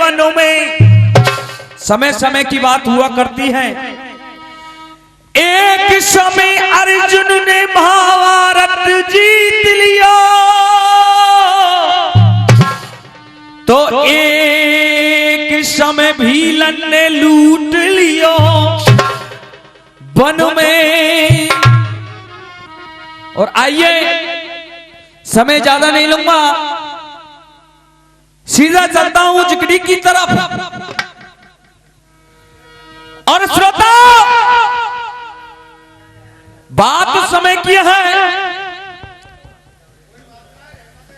वनों में समय समय की बात हुआ करती है। एक समय अर्जुन ने महाभारत जीत लिया तो एक समय भीलन ने लूट लिया वन में। और आइए, समय ज्यादा नहीं लूंगा, सीधा चलता हूं जिकड़ी की तरफ। और श्रोता, बात समय की है।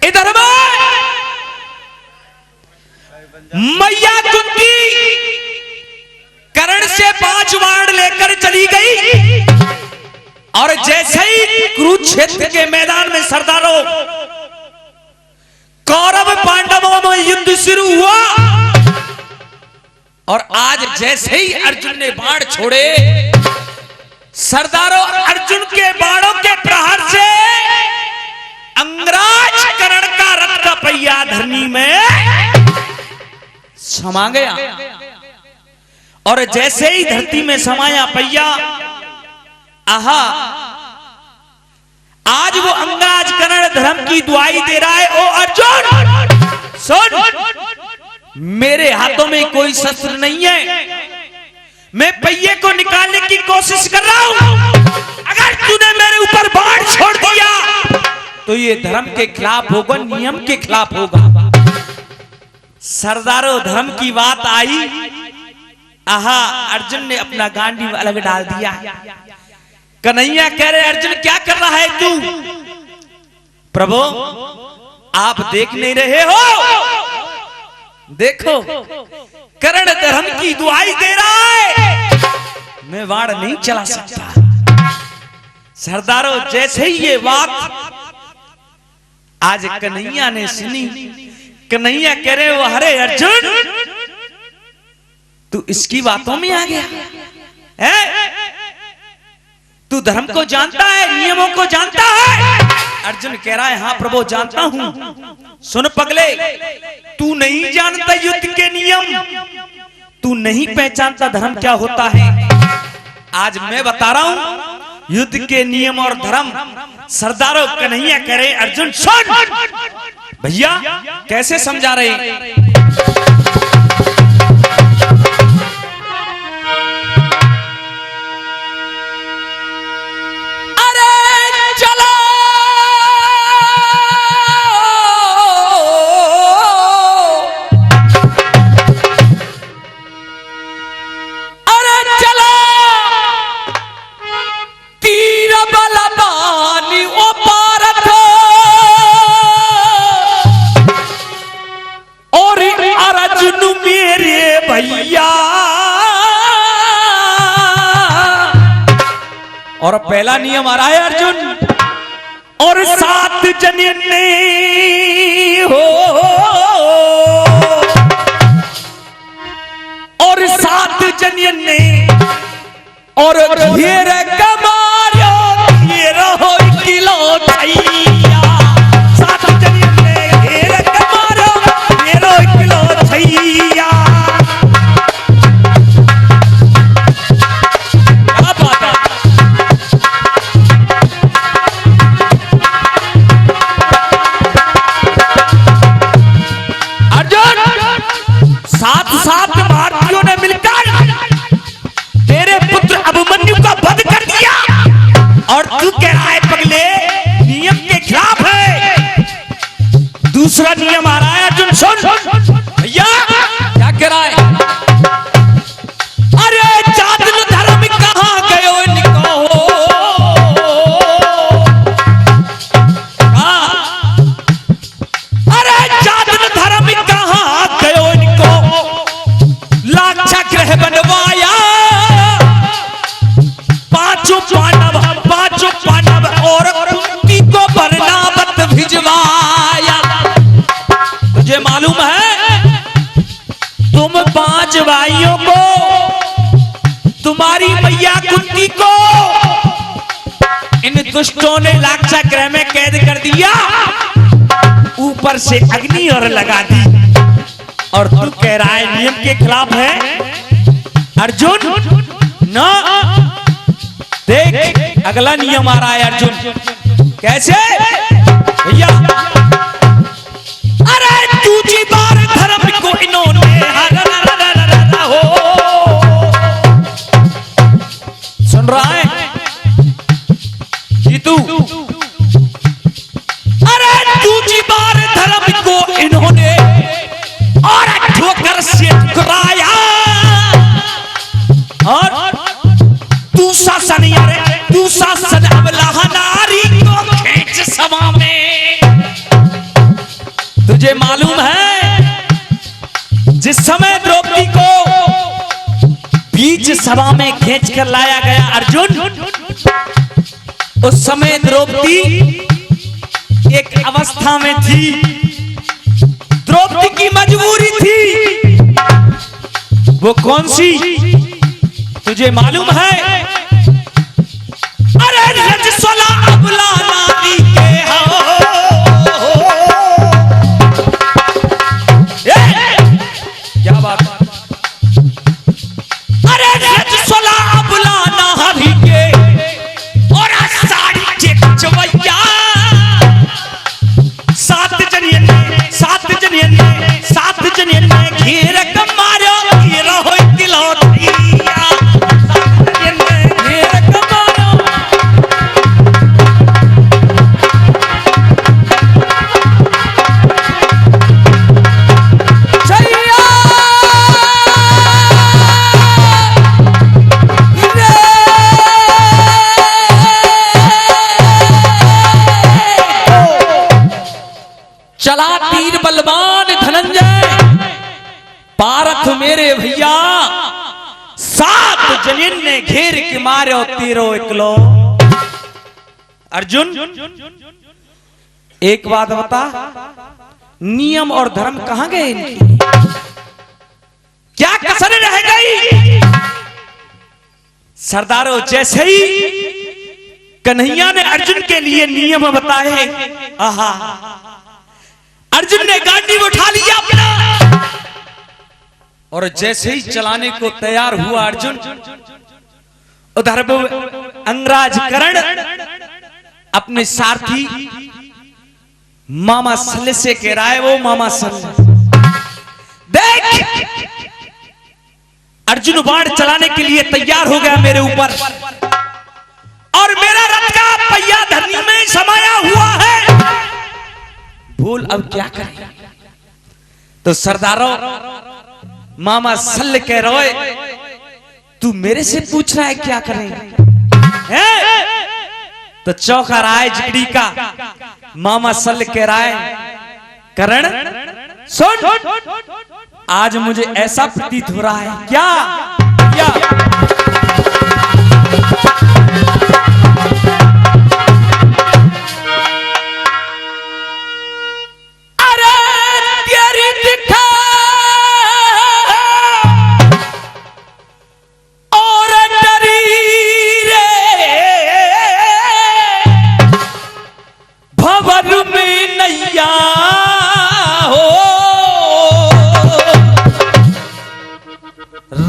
इधर में मैया कुंती कर्ण से 5 वार लेकर चली गई और जैसे ही कुरुक्षेत्र के मैदान में सरदारों कौरव पांडवों में युद्ध शुरू हुआ और आज जैसे ही अर्जुन ने बाण छोड़े, सरदारों अर्जुन के बाणों के प्रहार से अंगराज कर्ण का रथ का पहिया धरनी में समा गया। और जैसे ही धरती में समाया पहिया, आहा, आज वो अंगराज कर्ण धर्म की दुआई दे रहा है। ओ अर्जुन सुन, मेरे हाथों में कोई शस्त्र नहीं है, मैं पहिए को निकालने की कोशिश कर रहा हूं। अगर तूने मेरे ऊपर बाण छोड़ दिया तो ये धर्म के खिलाफ होगा, नियम के खिलाफ होगा। सरदारों धर्म की बात आई, आहा, अर्जुन ने अपना गांडी अलग डाल दिया। कन्हैया कह रहे, अर्जुन क्या कर रहा है तू? प्रभु आप देख नहीं रहे हो? देखो, कर्ण धर्म की दुआई दे रहा है, मैं वाड़ नहीं चला सकता। सरदारों जैसे ही ये बात आज कन्हैया ने सुनी, कन्हैया कह रहे हो, अरे अर्जुन तू इसकी बातों में आ गया है? तू धर्म को जानता है, नियमों को जानता है? अर्जुन कह रहा है, हाँ प्रभु जानता हूं। सुन पगले, तू नहीं जानता युद्ध के नियम, तू नहीं पहचानता धर्म क्या होता है। आज मैं बता रहा हूं युद्ध के नियम और धर्म। सरदारों कन्हैया कह रहे, अर्जुन सुन। भैया कैसे समझा रहे? और पहला नियम आ रहा है अर्जुन, और 7 जने हो, और 7 जने और घेर कमारो ये रहो किलो छैया। 7 जने घेर कमारो ये रहो किलो छैया। सात भारतीयों ने मिलकर तेरे पुत्र अभिमन्यु का वध कर दिया और तू कह रहा है पगले नियम के खिलाफ है। दूसरा नियम आ रहा है अर्जुन सुन। भैया क्या कह रहा है? अरे चादर धर्म कहां गयो निको? अरे चादर धर्म कहां गयो निको? लाक्षा ग्रह बनवाया, पांचों पांडव और कुंती को बरनावत भिजवाया। तुझे मालूम है तुम 5 भाइयों को, तुम्हारी मैया कुंती को इन दुष्टों ने लाक्षा ग्रह में कैद कर दिया, ऊपर से अग्नि और लगा दी। और तू कह रहा है नियम के खिलाफ है। अर्जुन ना देख, अगला नियम आ रहा है अर्जुन। कैसे भैया? अरे दूजी बार धर्म को इन्होंने हो, सुन रहा है जीतू? अरे दूजी बार धर्म को इन्होंने और ठोकर से ठुकराया, और तू शासन यारे तू शासन अबला नारी को खींच सभा में। तुझे मालूम है जिस समय द्रौपदी को बीच सभा में खींच कर लाया गया अर्जुन, उस समय द्रौपदी एक अवस्था में थी, द्रौपदी की मजबूरी थी। वो कौन सी तुझे मालूम है? अरे रजस्वला अबला नारी के हो, क्या बात है? अरे रजस्वला अबला नारी के और साड़ी के चवैया, सात जनियन में घेर कर मारो, घेर हो दिलौटिया, सात जनियन में घेर कर मारो। चला तीर बलवान धनंजय, पारथ मेरे भैया, सात जनियन ने घेर के मारे तीरो इकलो। अर्जुन एक बात बता, नियम और धर्म कहां गए इनकी? क्या कसर रह गई? सरदारों, जैसे ही कन्हैया ने अर्जुन के लिए नियम बताए, आहा, अर्जुन ने गांडी उठा लिया अपना, और जैसे ही चलाने को तैयार हुआ अर्जुन, उधर अंगराज कर्ण अपने सारथी मामा सल्ले से कह रहा है, वो मामा सल्ले देख, अर्जुन बाण चलाने के लिए तैयार हो गया मेरे ऊपर, और मेरा रथ का पहिया धरनी में समाया हुआ है, बोल अब क्या करें? तो सरदारों, मामा सल्ल कह रहे, तू मेरे से पूछ रहा है क्या करें? तो चौका रहा है जिगड़ी का, मामा सल्ल कह रहा है, करण सुन, आज मुझे ऐसा प्रतीत हो रहा है, क्या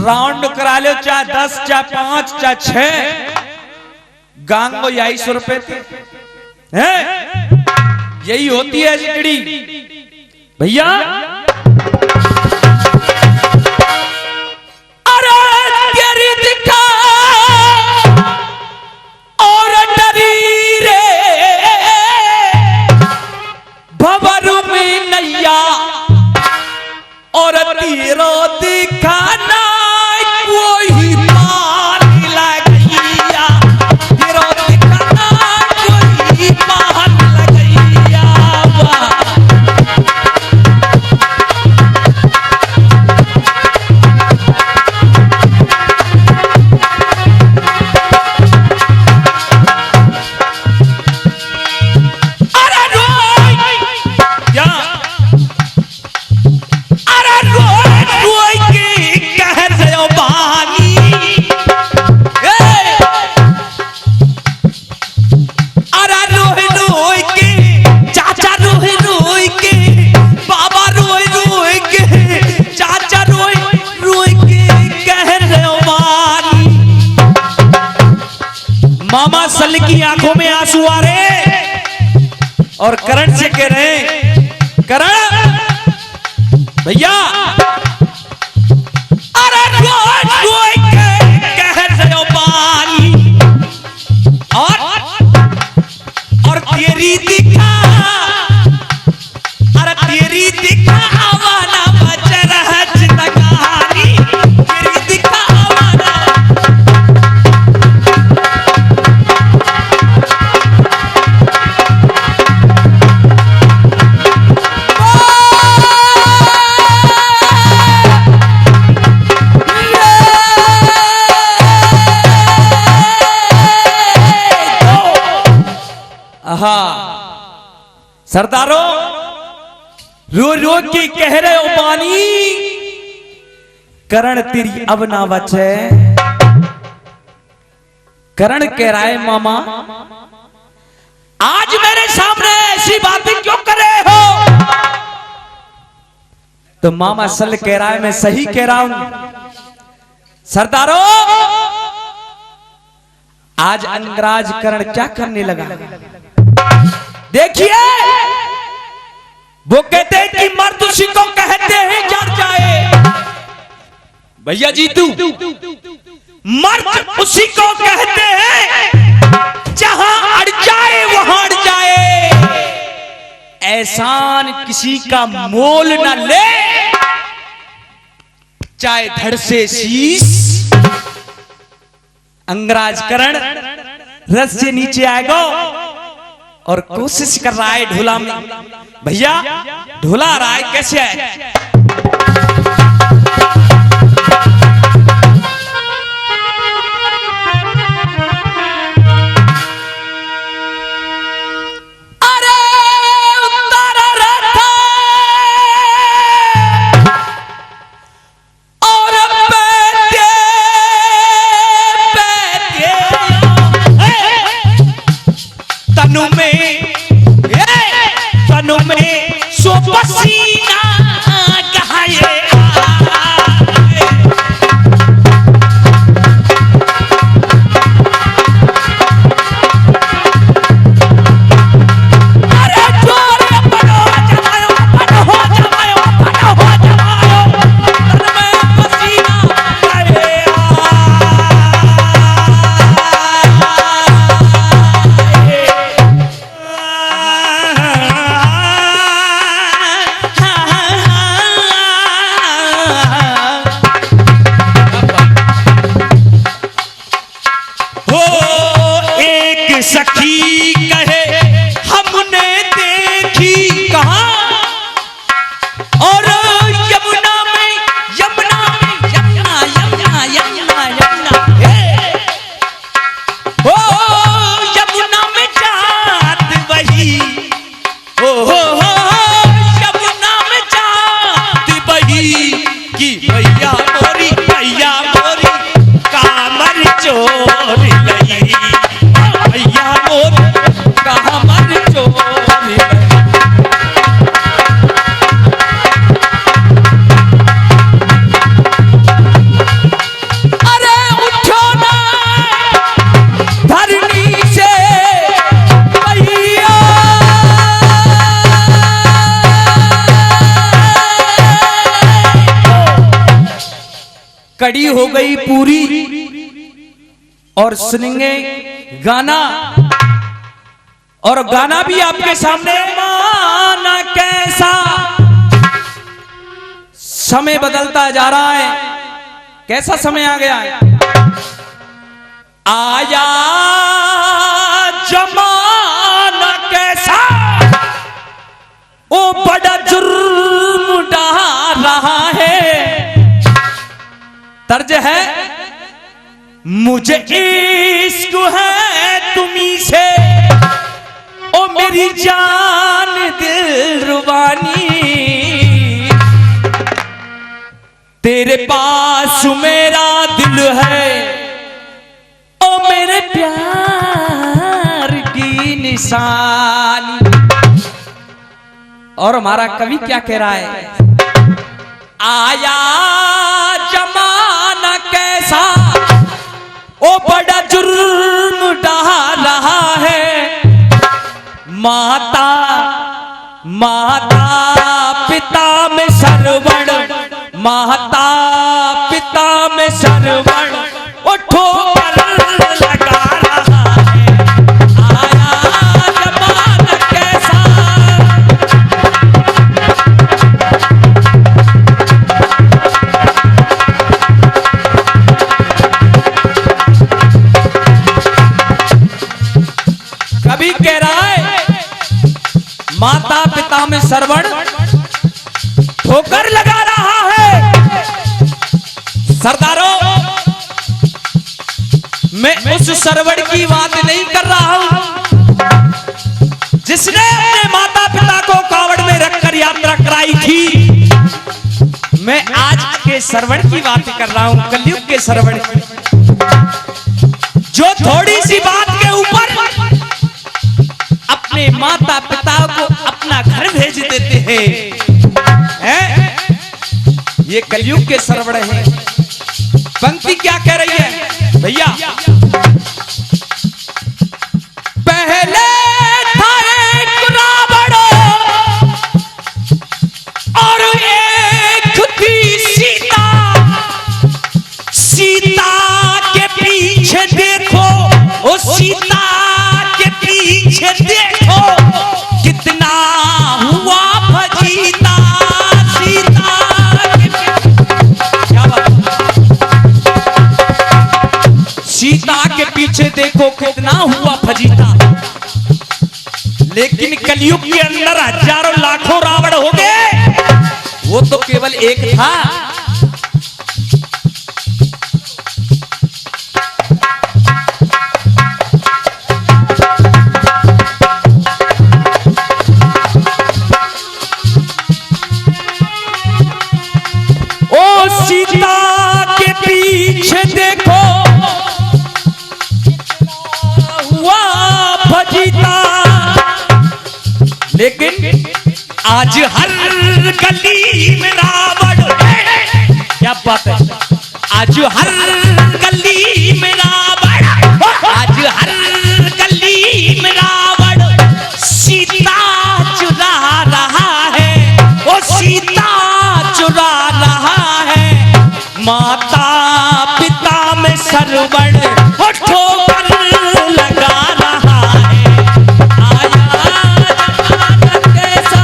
राउंड करा लो, चाहे 10 चाहे 5 चाहे 6, गांगो यही 100 रुपए थे, यही होती है जिगड़ी भैया। अरे तेरी दिखा और डरी रे भंवरू में नैया, और तीरो दिखाना कोई पार लगैया, तीरो दिखाना कोई पार लगैया। अरे रोई सल की आंखों में आंसू आ रहे और करण से कह रहे, करण भैया अरे रोज कह रहे हो पानी और तेरी दिखा, अरे तेरी दिखा आवाना बच रहा जिंदगानी, तेरी दिखा आवाना। सरदारों रो रो के कह रहे हो पानी, करण तेरी अब ना बचे। करण कह रहा है मामा आज मेरे सामने ऐसी बातें क्यों कर रहे हो? तो मामा सल कह रहा है मैं सही कह रहा हूं। सरदारों आज अंगराज करण क्या करने लगा देखिए। वो कहते हैं कि मर्द उसी को कहते हैं जड़ जाए, भैया जीतू मर्द उसी को कहते हैं जहां अड़ जाए वहां अड़ जाए, एहसान किसी का मोल न ले, चाहे धड़ से शीश। अंगराज करण रस से नीचे आएगा और कोशिश कर रहा है ढोला में, भैया ढोला आ रहा है कैसे है? अरे उतारा रहता और बैठे तनु में सो पसीना गहाए। अरे जोर पनो जमायो, पनो हो जमायो, पनो हो जमायो, तन में पसीना गहाए। सखी कहे हमने देखी कहां और यमुना में यमुना में यमुना यमुना यमुना यमुना ओ यमुना में जात वही ओ यमुना में जात वही कि भैया मोरी कामर चोर लई, भैया मोर कहाँ मन चोरी। अरे उठो ना धरनी से भैया, कड़ी हो गई पूरी और सुनेंगे गाना, और गाना भी आपके सामने। माना कैसा समय बदलता जा रहा है, कैसा समय आ गया है? आया जमाना कैसा, ओ बड़ा जुर्म ढा रहा है। तर्ज है मुझे इश्क है तुम्ही से, ओ मेरी जान दिल रुबानी, तेरे पास मेरा दिल है, ओ मेरे प्यार की निशानी। और हमारा कवि क्या कह रहा है? आया जमाना कैसा, ओ बड़ा जुर्म ढा रहा है। माता माता पिता में सरवण, माता पिता में सरवण, उठो लगा रहा है, आया जमाना कैसा। कभी कह रहा है माता पिता में सरवण ठोकर लगा रहा है। सरदारों, मैं उस सरवण की बात नहीं कर रहा हूं जिसने अपने माता पिता को कावड़ में रखकर यात्रा कराई थी। मैं आज के सरवण की बात कर रहा हूं, कलयुग के सरवण की, जो थोड़ी सी बात के ऊपर अपने माता पिता को अपना घर भेज देते हैं। ये कलयुग के सरवण हैं। पंक्ति क्या कह रही है भैया? पहले था एक रावण और एक थी सीता, सीता के पीछे देखो, ओ सीता के पीछे देखो कितना हुआ फजीता, सीता के क्या बात? सीता के पीछे देखो कितना हुआ फजीता। लेकिन कलयुग के अंदर हजारों लाखों रावण हो गए, वो तो केवल एक था। सीता के पीछे देखो हुआ फजीता। लेकिन आज हर गली में रावण, क्या बात है, आज हर गली में रावण, आज हर गली में रावण सीता चुरा रहा है, वो सीता चुरा रहा है। माता पिता में सरवण ठोकर लगा रहा है, आया जमाना कैसा।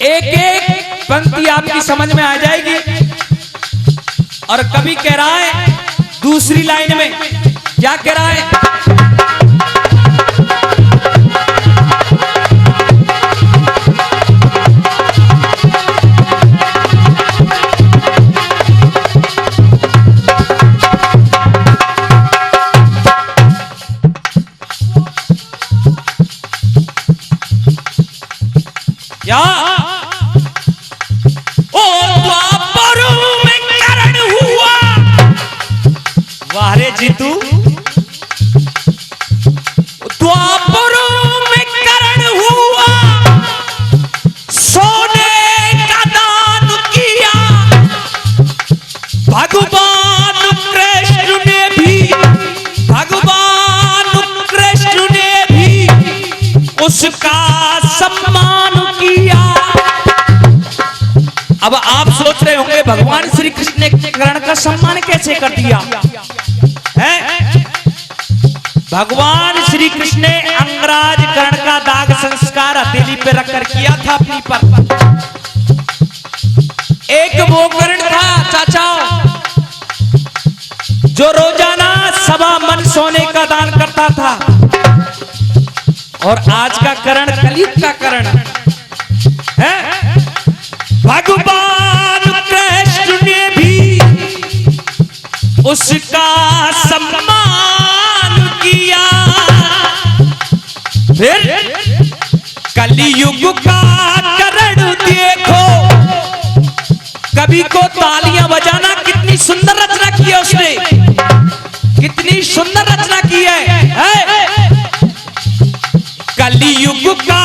एक एक पंक्ति आपकी समझ में आ जाएगी। और कभी कह रहा है दूसरी लाइन में, क्या कह रहा है? क्या ओ द्वापर में करण हुआ, वाह रे जीतू, द्वापर में करण हुआ, सोने का दान किया, भगवान कृष्ण ने भी, भगवान कृष्ण ने भी उसका सम्मान किया। अब आप सोच रहे होंगे भगवान श्री कृष्ण ने कर्ण का सम्मान कैसे कर दिया है? भगवान श्री कृष्ण ने अंगराज कर्ण का दाग संस्कार हथेली पे रखकर किया था अपनी पर। एक वो कर्ण था चाचा जो रोजाना सवा मन सोने का दान करता था, और आज का कर्ण कलयुग का कर्ण है। भगवान कृष्ण ने भी उसका सम्मान किया। फिर कलियुग का कर्ण देखो, कवि को तालियां बजाना, कितनी सुंदर रचना की है उसने, कितनी सुंदर रचना की है। कलियुग का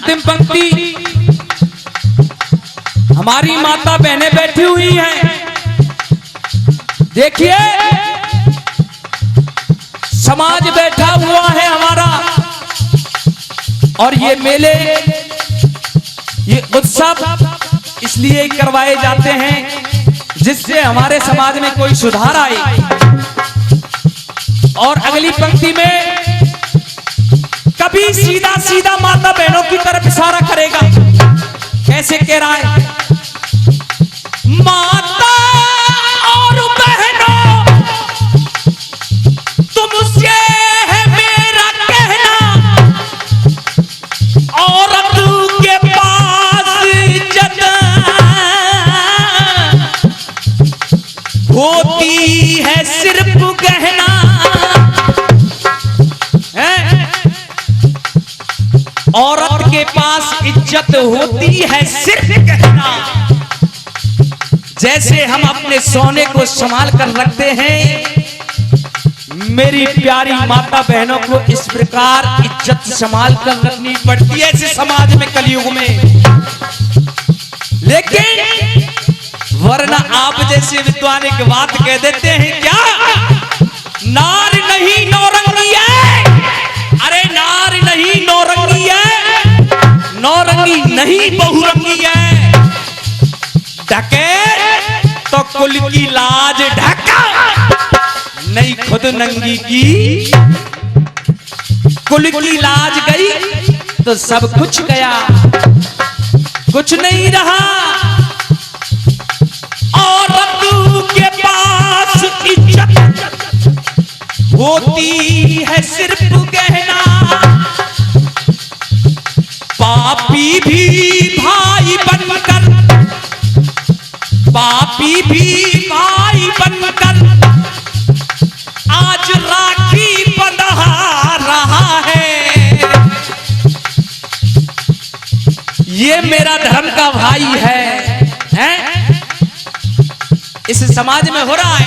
अंतिम पंक्ति हमारी माता बहनें बैठी हुई हैं। देखिए समाज बैठा हुआ है हमारा, और ये मेले, ये उत्सव इसलिए करवाए जाते हैं जिससे हमारे समाज में कोई सुधार आए। और अगली पंक्ति में कभी सीधा सीधा माता बहनों की तरफ इशारा करेगा। कैसे कह रहा है? माता और बहनों तुमसे है मेरा कहना, औरत के पास इज्जत होती है सिर्फ गहना। औरत के पास इज्जत होती है सिर्फ गहना। जैसे हम अपने सोने को संभाल कर रखते हैं, मेरी प्यारी माता बहनों को इस प्रकार इज्जत संभाल कर रखनी पड़ती है इस समाज में, कलयुग में। लेकिन वरना आप जैसे विद्वान एक बात कह देते हैं, क्या नार नहीं नौरंगी है? अरे नार नहीं नौरंगी है, नौरंगी नहीं बहुरंगी है। ढके तो कुल की लाज ढका, नहीं खुद नंगी की। कुल की लाज गई तो सब कुछ गया, कुछ नहीं रहा। औरत के पास इज्जत होती है सिर्फ गहना। पापी भी भाई बनकर, पापी भी भाई बनकर आज राखी बंधा रहा है। ये मेरा धर्म का भाई है? इस समाज में हो रहा है।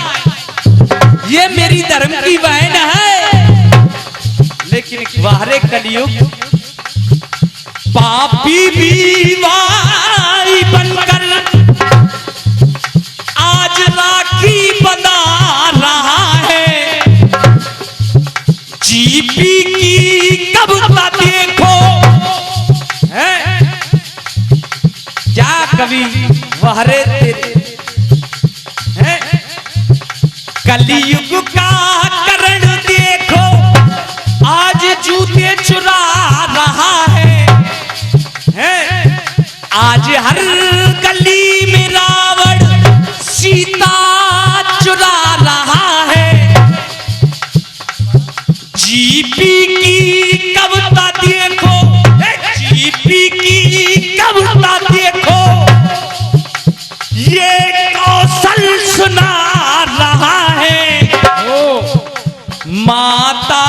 ये मेरी धर्म की बहन है। लेकिन बाहरे कलयुग पापी भी भाई बनकर आज राखी बंधा रहा है। जीपी की कविता देखो, है क्या कवि बाहरे तेरे है? कलयुग का करण देखो, आज जूते चुरा रहा है। आज हर गली में रावण सीता चुरा रहा है। जीपी की कविता देखो, जीपी की कविता देखो, ये कौशल सुना रहा है। माता